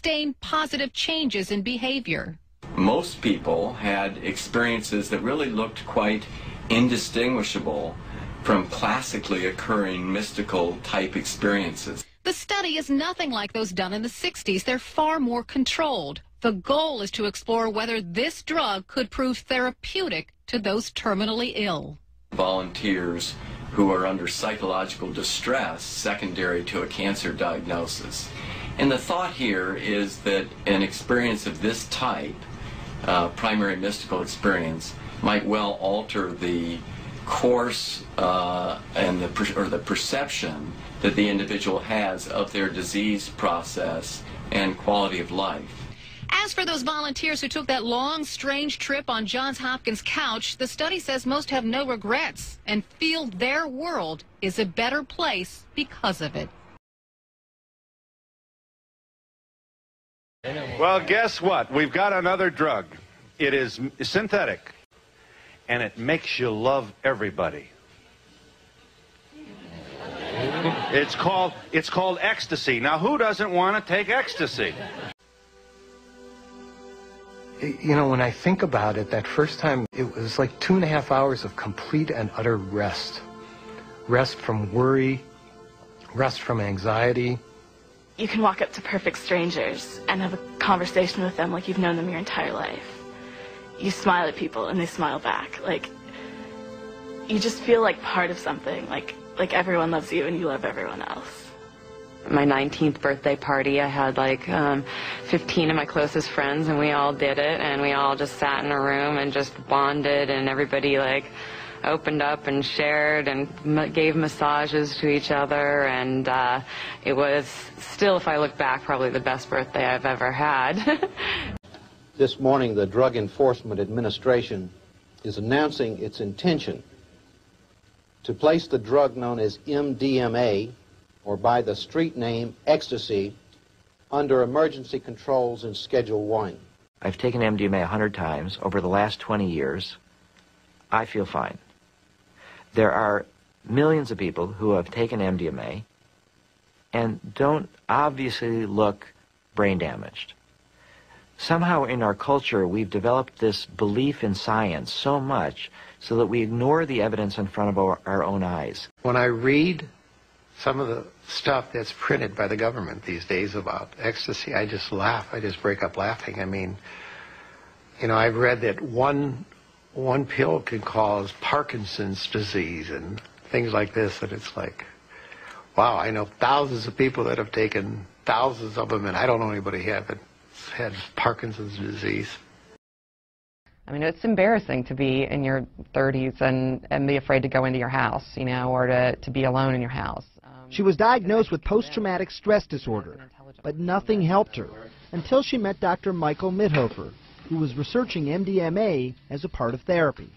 sustained positive changes in behavior. Most people had experiences that really looked quite indistinguishable from classically occurring mystical type experiences. The study is nothing like those done in the 60s. They're far more controlled. The goal is to explore whether this drug could prove therapeutic to those terminally ill. Volunteers who are under psychological distress secondary to a cancer diagnosis. And the thought here is that an experience of this type, primary mystical experience, might well alter the course and the perception that the individual has of their disease process and quality of life. As for those volunteers who took that long, strange trip on Johns Hopkins couch, the study says most have no regrets and feel their world is a better place because of it. Well, guess what? We've got another drug. It is synthetic, and it makes you love everybody. It's called ecstasy. Now, who doesn't want to take ecstasy? You know, when I think about it, that first time, it was like 2.5 hours of complete and utter rest. Rest from worry, rest from anxiety. You can walk up to perfect strangers and have a conversation with them like you've known them your entire life. You smile at people and they smile back. Like, you just feel like part of something, like everyone loves you and you love everyone else. My 19th birthday party, I had like 15 of my closest friends, and we all did it, and we all just sat in a room and just bonded, and everybody like opened up and shared and gave massages to each other, and it was still, if I look back, probably the best birthday I've ever had. This morning, the Drug Enforcement Administration is announcing its intention to place the drug known as MDMA, or by the street name ecstasy, under emergency controls in Schedule 1. I've taken MDMA 100 times over the last 20 years. I feel fine. There are millions of people who have taken MDMA and don't obviously look brain damaged. Somehow in our culture we've developed this belief in science so much so that we ignore the evidence in front of our own eyes. When I read some of the stuff that's printed by the government these days about ecstasy, I just laugh. I just break up laughing. I mean, you know, I've read that one pill can cause Parkinson's disease and things like this, and it's like, wow, I know thousands of people that have taken thousands of them, and I don't know anybody who had Parkinson's disease. I mean, it's embarrassing to be in your 30s and be afraid to go into your house, you know, or to be alone in your house. She was diagnosed with post-traumatic stress disorder, but nothing helped her until she met Dr. Michael Mithoefer, who was researching MDMA as a part of therapy.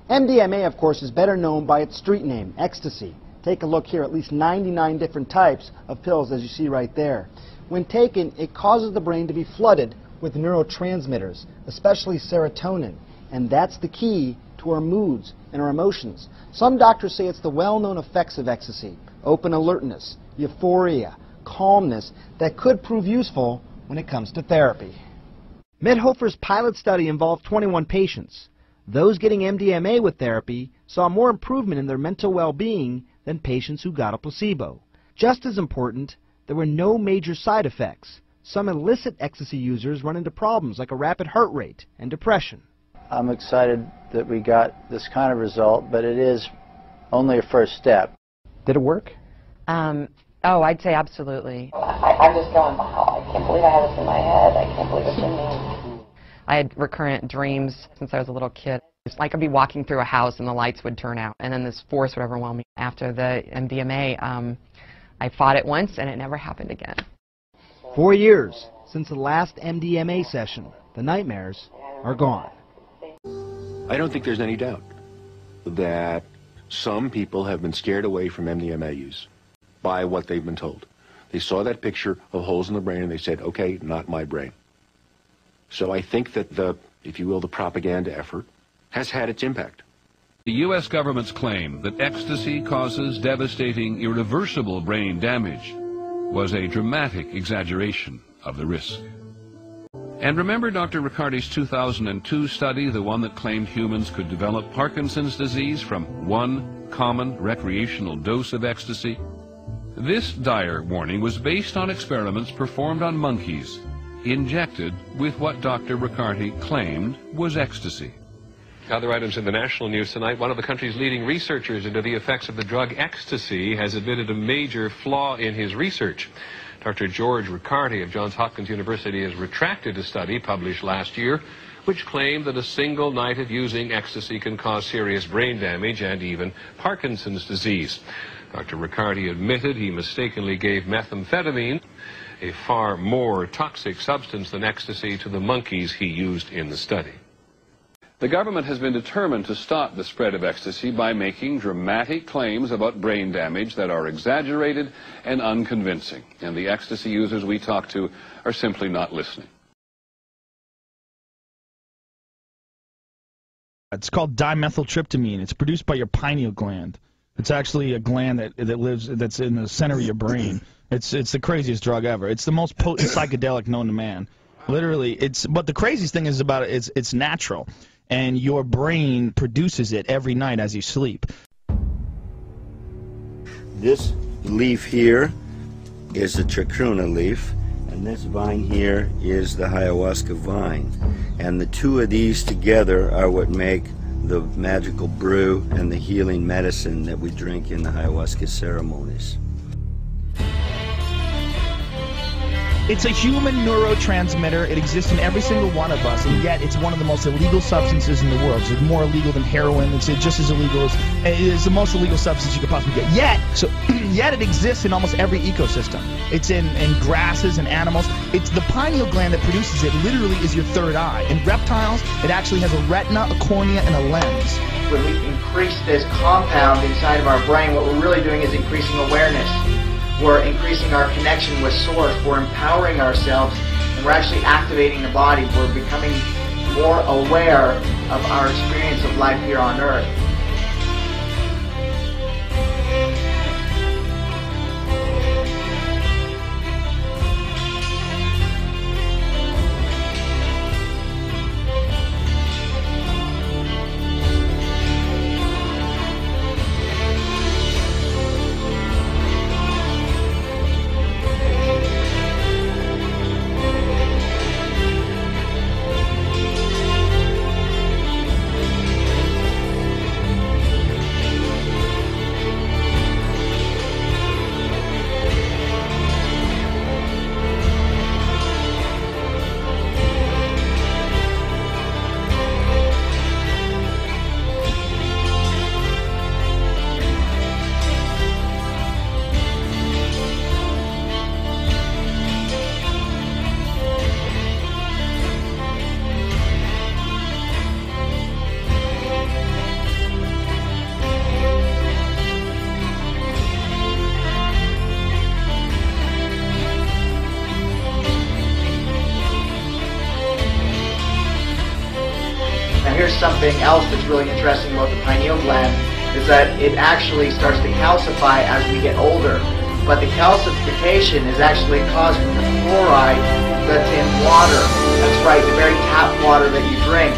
MDMA, of course, is better known by its street name, ecstasy. Take a look here, at least 99 different types of pills, as you see right there. When taken, it causes the brain to be flooded with neurotransmitters, especially serotonin, and that's the key to our moods and our emotions. Some doctors say it's the well-known effects of ecstasy, open alertness, euphoria, calmness, that could prove useful when it comes to therapy. Mithoefer's pilot study involved 21 patients. Those getting MDMA with therapy saw more improvement in their mental well-being than patients who got a placebo. Just as important, there were no major side effects. Some illicit ecstasy users run into problems like a rapid heart rate and depression. I'm excited that we got this kind of result, but it is only a first step. Did it work? Oh, I'd say absolutely. I'm just going, wow, I can't believe I have this in my head. I can't believe it's in me. I had recurrent dreams since I was a little kid. It's like I'd be walking through a house and the lights would turn out, and then this force would overwhelm me. After the MDMA, I fought it once, and it never happened again. 4 years since the last MDMA session. The nightmares are gone. I don't think there's any doubt that some people have been scared away from MDMA use by what they've been told. They saw that picture of holes in the brain and they said, okay, not my brain. So I think that the, if you will, the propaganda effort has had its impact. The U.S. government's claim that ecstasy causes devastating, irreversible brain damage was a dramatic exaggeration. of the risk. And remember Dr. Riccardi's 2002 study, the one that claimed humans could develop Parkinson's disease from one common recreational dose of ecstasy? This dire warning was based on experiments performed on monkeys, injected with what Dr. Riccardi claimed was ecstasy. Other items in the national news tonight. One of the country's leading researchers into the effects of the drug ecstasy has admitted a major flaw in his research. Dr. George Riccardi of Johns Hopkins University has retracted a study published last year which claimed that a single night of using ecstasy can cause serious brain damage and even Parkinson's disease. Dr. Riccardi admitted he mistakenly gave methamphetamine, a far more toxic substance than ecstasy, to the monkeys he used in the study. The government has been determined to stop the spread of ecstasy by making dramatic claims about brain damage that are exaggerated and unconvincing. And the ecstasy users we talk to are simply not listening. It's called dimethyltryptamine. It's produced by your pineal gland. It's actually a gland that's in the center of your brain. It's the craziest drug ever. It's the most potent psychedelic known to man. Literally, but the craziest thing is about it is it's natural. And your brain produces it every night as you sleep. This leaf here is the chacruna leaf, and this vine here is the ayahuasca vine. And the two of these together are what make the magical brew and the healing medicine that we drink in the ayahuasca ceremonies. It's a human neurotransmitter. It exists in every single one of us, and yet it's one of the most illegal substances in the world. It's more illegal than heroin. It's just as illegal as it is the most illegal substance you could possibly get. Yet it exists in almost every ecosystem. It's in grasses and animals. It's the pineal gland that produces it. Literally, is your third eye. In reptiles, it actually has a retina, a cornea, and a lens. When we increase this compound inside of our brain, what we're really doing is increasing awareness. We're increasing our connection with Source. We're empowering ourselves, and we're actually activating the body. We're becoming more aware of our experience of life here on Earth. Here's something else that's really interesting about the pineal gland, is that it actually starts to calcify as we get older. But the calcification is actually caused from the fluoride that's in water. That's right, the very tap water that you drink.